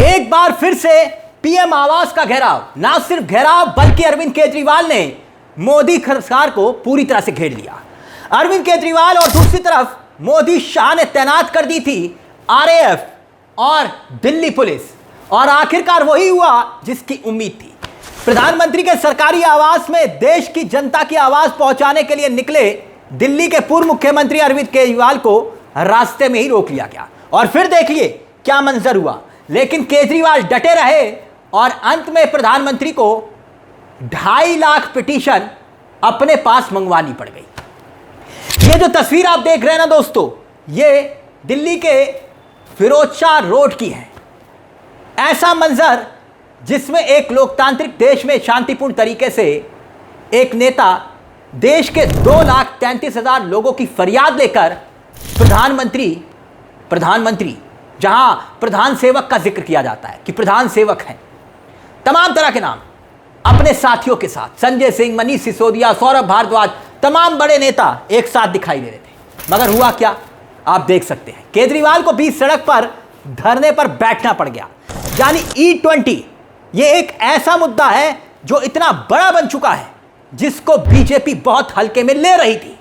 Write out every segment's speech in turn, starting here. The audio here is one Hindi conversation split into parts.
एक बार फिर से पीएम आवास का घेराव, ना सिर्फ घेराव बल्कि अरविंद केजरीवाल ने मोदी सरकार को पूरी तरह से घेर लिया। अरविंद केजरीवाल और दूसरी तरफ मोदी शाह ने तैनात कर दी थी आरएएफ और दिल्ली पुलिस, और आखिरकार वही हुआ जिसकी उम्मीद थी। प्रधानमंत्री के सरकारी आवास में देश की जनता की आवाज पहुंचाने के लिए निकले दिल्ली के पूर्व मुख्यमंत्री अरविंद केजरीवाल को रास्ते में ही रोक लिया गया, और फिर देखिए क्या मंजर हुआ। लेकिन केजरीवाल डटे रहे और अंत में प्रधानमंत्री को 2.5 लाख पिटीशन अपने पास मंगवानी पड़ गई। ये जो तस्वीर आप देख रहे हैं ना दोस्तों, ये दिल्ली के फिरोजशाह रोड की है। ऐसा मंजर जिसमें एक लोकतांत्रिक देश में शांतिपूर्ण तरीके से एक नेता देश के 2,33,000 लोगों की फरियाद लेकर प्रधानमंत्री जहां प्रधान सेवक का जिक्र किया जाता है कि प्रधान सेवक हैं, तमाम तरह के नाम अपने साथियों के साथ, संजय सिंह, मनीष सिसोदिया, सौरभ भारद्वाज, तमाम बड़े नेता एक साथ दिखाई दे रहे थे। मगर हुआ क्या, आप देख सकते हैं केजरीवाल को बीच सड़क पर धरने पर बैठना पड़ गया। यानी E20 ये एक ऐसा मुद्दा है जो इतना बड़ा बन चुका है जिसको बीजेपी बहुत हल्के में ले रही थी,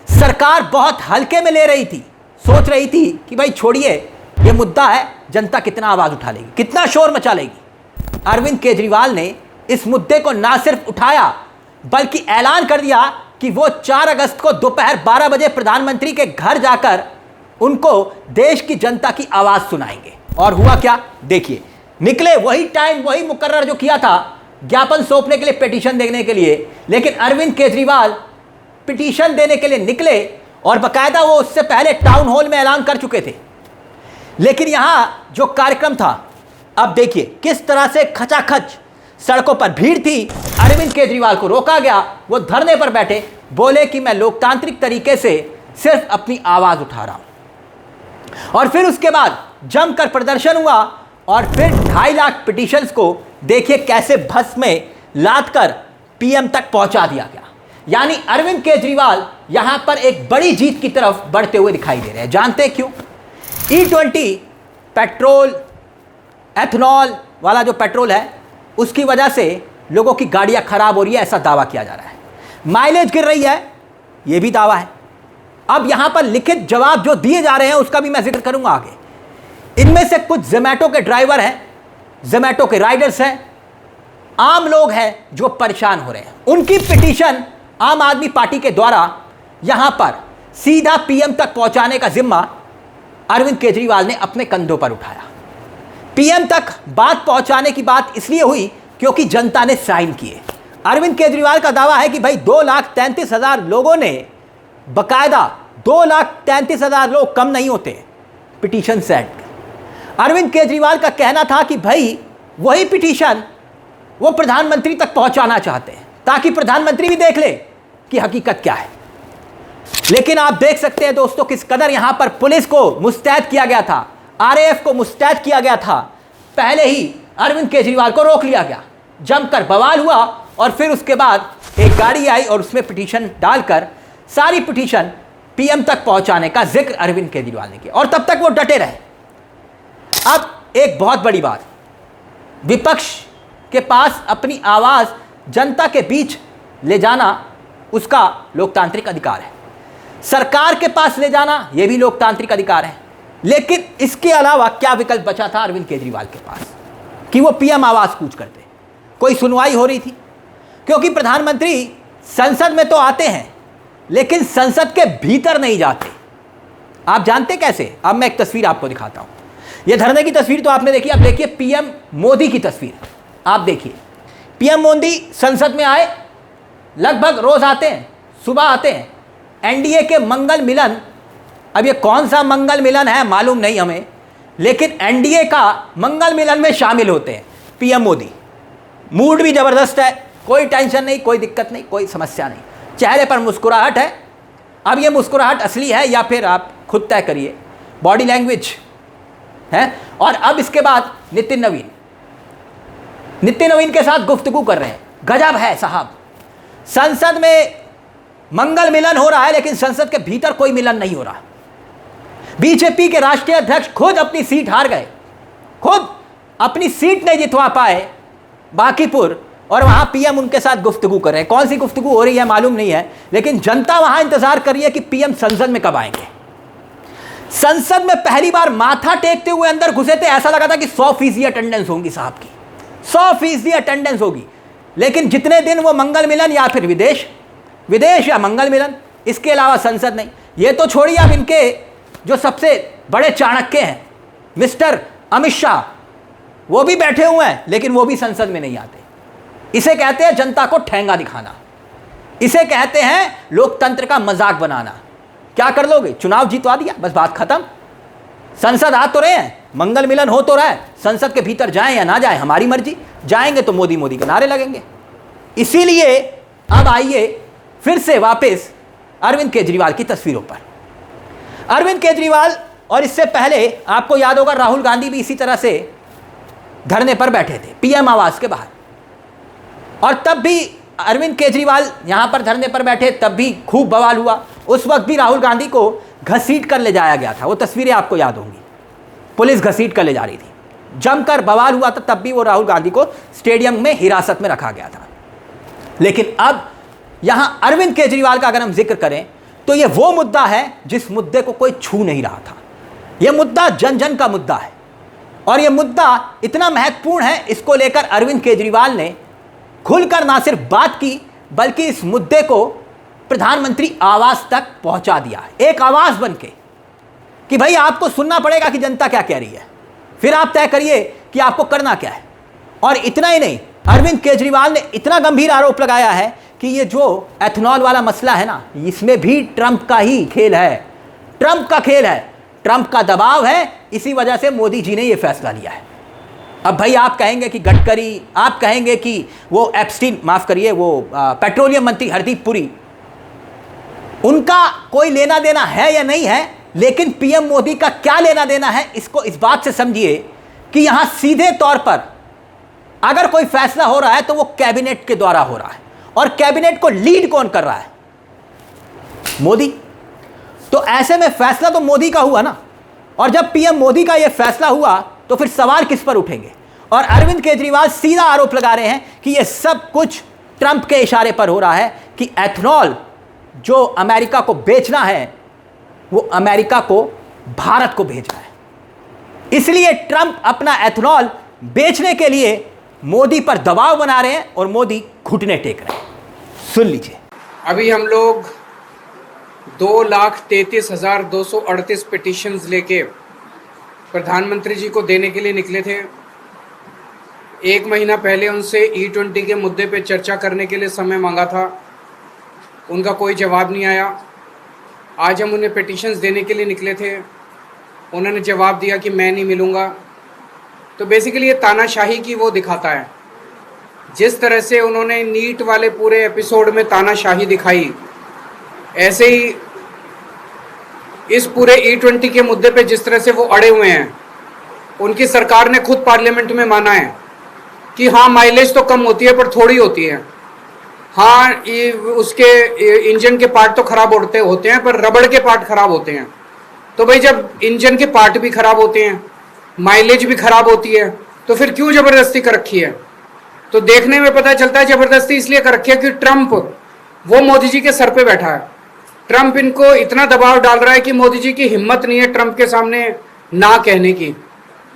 सरकार बहुत हल्के में ले रही थी, सोच रही थी कि भाई छोड़िए, ये मुद्दा है, जनता कितना आवाज उठा लेगी, कितना शोर मचा लेगी। अरविंद केजरीवाल ने इस मुद्दे को ना सिर्फ उठाया बल्कि ऐलान कर दिया कि वो 4 अगस्त को दोपहर 12 बजे प्रधानमंत्री के घर जाकर उनको देश की जनता की आवाज सुनाएंगे। और हुआ क्या, देखिए, निकले वही टाइम, वही मुकर्रर जो किया था ज्ञापन सौंपने के लिए, पिटीशन देने के लिए। लेकिन अरविंद केजरीवाल पिटीशन देने के लिए निकले और बकायदा वो उससे पहले टाउन हॉल में ऐलान कर चुके थे। लेकिन यहां जो कार्यक्रम था, अब देखिए किस तरह से खचाखच सड़कों पर भीड़ थी। अरविंद केजरीवाल को रोका गया, वो धरने पर बैठे, बोले कि मैं लोकतांत्रिक तरीके से सिर्फ अपनी आवाज उठा रहा हूं। और फिर उसके बाद जमकर प्रदर्शन हुआ और फिर 2.5 लाख पिटीशंस को देखिए कैसे भस्म में लाद कर पीएम तक पहुंचा दिया गया। यानी अरविंद केजरीवाल यहां पर एक बड़ी जीत की तरफ बढ़ते हुए दिखाई दे रहे हैं। जानते हैं क्यों? E20 पेट्रोल, एथनॉल वाला जो पेट्रोल है, उसकी वजह से लोगों की गाड़ियां खराब हो रही है, ऐसा दावा किया जा रहा है। माइलेज गिर रही है, यह भी दावा है। अब यहां पर लिखित जवाब जो दिए जा रहे हैं उसका भी मैं जिक्र करूंगा आगे। इनमें से कुछ जोमैटो के ड्राइवर हैं, जोमैटो के राइडर्स हैं, आम लोग हैं जो परेशान हो रहे हैं। उनकी पिटीशन आम आदमी पार्टी के द्वारा यहां पर सीधा पीएम तक पहुंचाने का जिम्मा अरविंद केजरीवाल ने अपने कंधों पर उठाया। पीएम तक बात पहुंचाने की बात इसलिए हुई क्योंकि जनता ने साइन किए। अरविंद केजरीवाल का दावा है कि भाई 2,33,000 लोगों ने, बकायदा 2,33,000 लोग कम नहीं होते, पिटीशन सेंड। अरविंद केजरीवाल का कहना था कि भाई वही पिटीशन वो प्रधानमंत्री तक पहुंचाना चाहते हैं ताकि प्रधानमंत्री भी देख ले कि हकीकत क्या है। लेकिन आप देख सकते हैं दोस्तों किस कदर यहां पर पुलिस को मुस्तैद किया गया था, आरएएफ को मुस्तैद किया गया था। पहले ही अरविंद केजरीवाल को रोक लिया गया, जमकर बवाल हुआ और फिर उसके बाद एक गाड़ी आई और उसमें पिटीशन डालकर सारी पिटीशन पीएम तक पहुंचाने का जिक्र अरविंद केजरीवाल ने किया, और तब तक वो डटे रहे। अब एक बहुत बड़ी बात, विपक्ष के पास अपनी आवाज जनता के बीच ले जाना उसका लोकतांत्रिक अधिकार है, सरकार के पास ले जाना यह भी लोकतांत्रिक अधिकार है। लेकिन इसके अलावा क्या विकल्प बचा था अरविंद केजरीवाल के पास कि वो पीएम आवाज कूच करते? कोई सुनवाई हो रही थी? क्योंकि प्रधानमंत्री संसद में तो आते हैं लेकिन संसद के भीतर नहीं जाते। आप जानते कैसे? अब मैं एक तस्वीर आपको दिखाता हूं। यह धरने की तस्वीर तो आपने देखी, अब देखिए पीएम मोदी की तस्वीर। आप देखिए पीएम मोदी संसद में आए, लगभग रोज आते हैं, सुबह आते हैं। एनडीए के मंगल मिलन, अब ये कौन सा मंगल मिलन है मालूम नहीं हमें, लेकिन एनडीए का मंगल मिलन में शामिल होते हैं पीएम मोदी। मूड भी जबरदस्त है, कोई टेंशन नहीं, कोई दिक्कत नहीं, कोई समस्या नहीं, चेहरे पर मुस्कुराहट है। अब ये मुस्कुराहट असली है या फिर आप खुद तय करिए, बॉडी लैंग्वेज है। और अब इसके बाद नितिन नवीन के साथ गुफ्तगू कर रहे हैं। गजब है साहब, संसद में मंगल मिलन हो रहा है लेकिन संसद के भीतर कोई मिलन नहीं हो रहा। बीजेपी के राष्ट्रीय अध्यक्ष खुद अपनी सीट हार गए, खुद अपनी सीट नहीं जितवा पाए बांकीपुर, और वहां पीएम उनके साथ गुफ्तगू कर रहे हैं। कौन सी गुफ्तगू हो रही है मालूम नहीं है, लेकिन जनता वहां इंतजार कर रही है कि पीएम संसद में कब आएंगे। संसद में पहली बार माथा टेकते हुए अंदर घुसे थे, ऐसा लगा था कि 100% अटेंडेंस होगी साहब की, 100% अटेंडेंस होगी। लेकिन जितने दिन वो मंगल मिलन या फिर विदेश या मंगल मिलन, इसके अलावा संसद नहीं। ये तो छोड़िए, अब इनके जो सबसे बड़े चाणक्य हैं मिस्टर अमित शाह, वो भी बैठे हुए हैं, लेकिन वो भी संसद में नहीं आते। इसे कहते हैं जनता को ठेंगा दिखाना, इसे कहते हैं लोकतंत्र का मजाक बनाना। क्या कर लोगे? चुनाव जीतवा दिया, बस बात खत्म। संसद आ तो रहे हैं, मंगल मिलन हो तो रहा है, संसद के भीतर जाएं या ना जाएं हमारी मर्जी, जाएंगे तो मोदी मोदी के नारे लगेंगे। इसीलिए अब आइए फिर से वापस अरविंद केजरीवाल की तस्वीरों पर। अरविंद केजरीवाल, और इससे पहले आपको याद होगा राहुल गांधी भी इसी तरह से धरने पर बैठे थे पीएम आवास के बाहर, और तब भी अरविंद केजरीवाल यहां पर धरने पर बैठे, तब भी खूब बवाल हुआ। उस वक्त भी राहुल गांधी को घसीट कर ले जाया गया था, वो तस्वीरें आपको याद होंगी, पुलिस घसीट कर ले जा रही थी, जमकर बवाल हुआ था। तब भी वो राहुल गांधी को स्टेडियम में हिरासत में रखा गया था। लेकिन अब यहां अरविंद केजरीवाल का अगर हम जिक्र करें तो ये वो मुद्दा है जिस मुद्दे को कोई छू नहीं रहा था। यह मुद्दा जन जन का मुद्दा है, और यह मुद्दा इतना महत्वपूर्ण है, इसको लेकर अरविंद केजरीवाल ने खुलकर ना सिर्फ बात की, बल्कि इस मुद्दे को प्रधानमंत्री आवास तक पहुंचा दिया है, एक आवाज बनके कि भाई आपको सुनना पड़ेगा कि जनता क्या कह रही है, फिर आप तय करिए कि आपको करना क्या है। और इतना ही नहीं, अरविंद केजरीवाल ने इतना गंभीर आरोप लगाया है कि ये जो एथनॉल वाला मसला है ना, इसमें भी ट्रंप का ही खेल है, ट्रंप का खेल है, ट्रंप का दबाव है, इसी वजह से मोदी जी ने यह फैसला लिया है। अब भाई आप कहेंगे कि गडकरी, आप कहेंगे कि वो एप्स्टीन, माफ करिए, वो पेट्रोलियम मंत्री हरदीप पुरी, उनका कोई लेना देना है या नहीं है, लेकिन पीएम मोदी का क्या लेना देना है, इसको इस बात से समझिए कि यहां सीधे तौर पर अगर कोई फैसला हो रहा है तो वो कैबिनेट के द्वारा हो रहा है, और कैबिनेट को लीड कौन कर रहा है? मोदी। तो ऐसे में फैसला तो मोदी का हुआ ना, और जब पीएम मोदी का यह फैसला हुआ तो फिर सवाल किस पर उठेंगे? और अरविंद केजरीवाल सीधा आरोप लगा रहे हैं कि यह सब कुछ ट्रंप के इशारे पर हो रहा है कि एथनॉल जो अमेरिका को बेचना है, वो अमेरिका को भारत को भेजना है, इसलिए ट्रंप अपना एथनॉल बेचने के लिए मोदी पर दबाव बना रहे हैं और मोदी घुटने टेक रहे हैं। सुन लीजिए। अभी हम लोग 2,33,238 पिटीशंस लेके प्रधानमंत्री जी को देने के लिए निकले थे। एक महीना पहले उनसे E20 के मुद्दे पे चर्चा करने के लिए समय मांगा था, उनका कोई जवाब नहीं आया। आज हम उन्हें पिटीशंस देने के लिए निकले थे, उन्होंने जवाब दिया कि मैं नहीं मिलूँगा। तो बेसिकली ये तानाशाही की वो दिखाता है। जिस तरह से उन्होंने नीट वाले पूरे एपिसोड में तानाशाही दिखाई, ऐसे ही इस पूरे E20 के मुद्दे पे जिस तरह से वो अड़े हुए हैं, उनकी सरकार ने खुद पार्लियामेंट में माना है कि हाँ माइलेज तो कम होती है पर थोड़ी होती है, हाँ उसके इंजन के पार्ट तो खराब होते हैं पर रबड़ के पार्ट खराब होते हैं। तो भाई जब इंजन के पार्ट भी खराब होते हैं, माइलेज भी खराब होती है, तो फिर क्यों ज़बरदस्ती कर रखी है? तो देखने में पता चलता है ज़बरदस्ती इसलिए कर रखी है कि ट्रंप वो मोदी जी के सर पे बैठा है। ट्रंप इनको इतना दबाव डाल रहा है कि मोदी जी की हिम्मत नहीं है ट्रंप के सामने ना कहने की।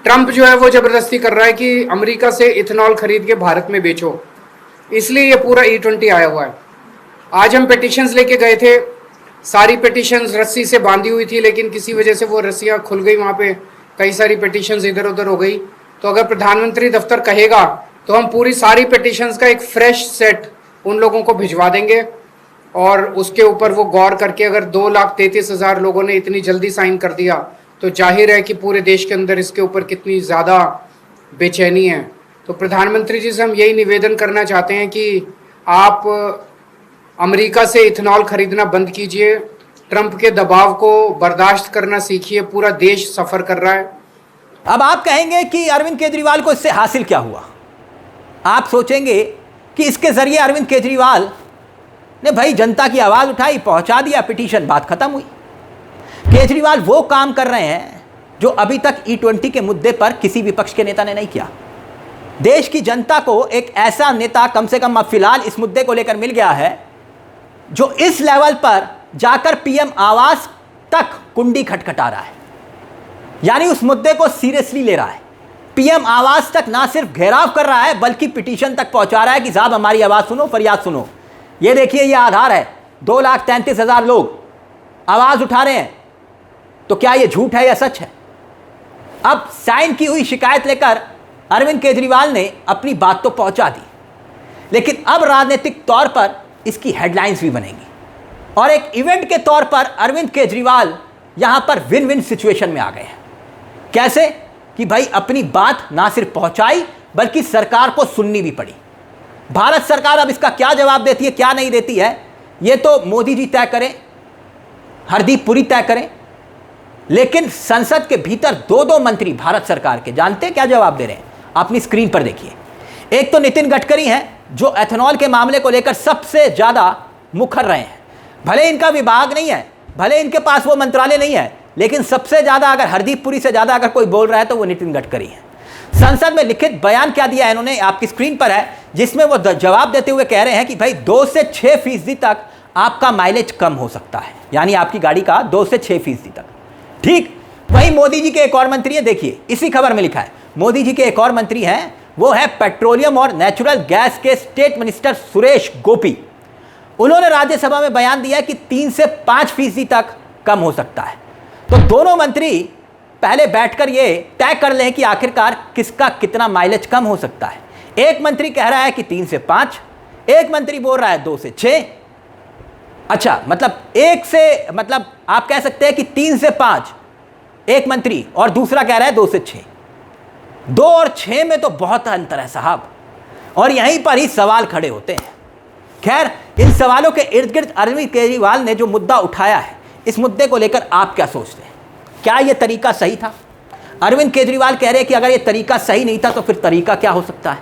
ट्रंप जो है वो ज़बरदस्ती कर रहा है कि अमेरिका से इथेनॉल खरीद के भारत में बेचो, इसलिए ये पूरा E20 आया हुआ है। आज हम पिटीशंस लेके गए थे, सारी पिटीशंस रस्सी से बांधी हुई थी, लेकिन किसी वजह से वो रस्सियाँ खुल गई, वहाँ पे कई सारी पिटीशंस इधर उधर हो गई। तो अगर प्रधानमंत्री दफ्तर कहेगा तो हम पूरी सारी पिटीशंस का एक फ्रेश सेट उन लोगों को भिजवा देंगे, और उसके ऊपर वो गौर करके अगर 2,33,000 लोगों ने इतनी जल्दी साइन कर दिया तो जाहिर है कि पूरे देश के अंदर इसके ऊपर कितनी ज़्यादा बेचैनी है। तो प्रधानमंत्री जी से हम यही निवेदन करना चाहते हैं कि आप अमेरिका से इथेनॉल खरीदना बंद कीजिए, ट्रंप के दबाव को बर्दाश्त करना सीखिए। पूरा देश सफ़र कर रहा है। अब आप कहेंगे कि अरविंद केजरीवाल को इससे हासिल क्या हुआ? आप सोचेंगे कि इसके ज़रिए अरविंद केजरीवाल ने भाई जनता की आवाज़ उठाई, पहुंचा दिया पिटीशन, बात खत्म हुई। केजरीवाल वो काम कर रहे हैं जो अभी तक E20 के मुद्दे पर किसी विपक्ष के नेता ने नहीं किया। देश की जनता को एक ऐसा नेता कम से कम अब फिलहाल इस मुद्दे को लेकर मिल गया है जो इस लेवल पर जाकर पीएम आवास तक कुंडी खटखटा रहा है, यानी उस मुद्दे को सीरियसली ले रहा है। पीएम आवास तक ना सिर्फ घेराव कर रहा है बल्कि पिटीशन तक पहुंचा रहा है कि साहब हमारी आवाज सुनो, फरियाद सुनो। ये देखिए, ये आधार है, 2,33,000 लोग आवाज उठा रहे हैं। तो क्या ये झूठ है या सच है? अब साइन की हुई शिकायत लेकर अरविंद केजरीवाल ने अपनी बात तो पहुंचा दी, लेकिन अब राजनीतिक तौर पर इसकी हेडलाइंस भी बनेगी और एक इवेंट के तौर पर अरविंद केजरीवाल यहां पर विन विन सिचुएशन में आ गए हैं। कैसे कि भाई अपनी बात ना सिर्फ पहुंचाई बल्कि सरकार को सुननी भी पड़ी। भारत सरकार अब इसका क्या जवाब देती है, क्या नहीं देती है, यह तो मोदी जी तय करें, हरदीप पुरी तय करें। लेकिन संसद के भीतर दो मंत्री भारत सरकार के जानते हैं क्या जवाब दे रहे हैं? अपनी स्क्रीन पर देखिए। एक तो नितिन गडकरी हैं जो एथेनॉल के मामले को लेकर सबसे ज्यादा मुखर रहे हैं। भले इनका विभाग नहीं है, भले इनके पास वो मंत्रालय नहीं है, लेकिन सबसे ज्यादा अगर हरदीप पुरी से ज्यादा अगर कोई बोल रहा है तो वो नितिन गडकरी है। संसद में लिखित बयान क्या दिया है इन्होंने, आपकी स्क्रीन पर है, जिसमें वो जवाब देते हुए कह रहे हैं कि भाई 2 से 6% तक आपका माइलेज कम हो सकता है, यानी आपकी गाड़ी का 2 से 6% तक। ठीक वही मोदी जी के एक और मंत्री हैं, देखिए इसी खबर में लिखा है, मोदी जी के एक और मंत्री हैं, वो है पेट्रोलियम और नेचुरल गैस के स्टेट मिनिस्टर सुरेश गोपी। उन्होंने राज्यसभा में बयान दिया कि 3 से 5% तक कम हो सकता है। तो दोनों मंत्री पहले बैठकर ये तय कर लें कि आखिरकार किसका कितना माइलेज कम हो सकता है। एक मंत्री कह रहा है कि 3 से 5, एक मंत्री बोल रहा है 2 से 6। अच्छा, मतलब आप कह सकते हैं कि 3 से 5 एक मंत्री और दूसरा कह रहा है 2 से 6। 2 और 6 में तो बहुत अंतर है साहब, और यहीं पर ही सवाल खड़े होते हैं। खैर, इन सवालों के इर्द गिर्द अरविंद केजरीवाल ने जो मुद्दा उठाया है, इस मुद्दे को लेकर आप क्या सोचते हैं? क्या यह तरीका सही था? अरविंद केजरीवाल कह रहे हैं कि अगर यह तरीका सही नहीं था तो फिर तरीका क्या हो सकता है?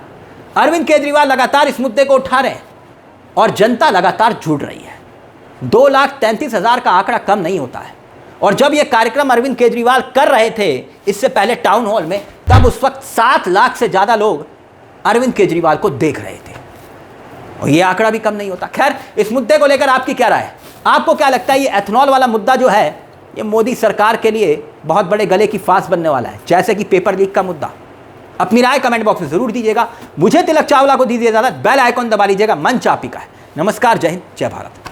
अरविंद केजरीवाल लगातार इस मुद्दे को उठा रहे हैं और जनता लगातार जुड़ रही है। 2,33,000 का आंकड़ा कम नहीं होता है। और जब यह कार्यक्रम अरविंद केजरीवाल कर रहे थे इससे पहले टाउन हॉल में, तब उस वक्त 7 लाख से ज़्यादा लोग अरविंद केजरीवाल को देख रहे थे, और यह आंकड़ा भी कम नहीं होता। खैर, इस मुद्दे को लेकर आपकी क्या राय है? आपको क्या लगता है ये एथेनॉल वाला मुद्दा जो है, ये मोदी सरकार के लिए बहुत बड़े गले की फांस बनने वाला है, जैसे कि पेपर लीक का मुद्दा? अपनी राय कमेंट बॉक्स में जरूर दीजिएगा। मुझे तिलक चावला को दीजिए इजाजत, बेल आइकॉन दबा लीजिएगा। मंच आप ही का है। नमस्कार, जय हिंद, जय भारत।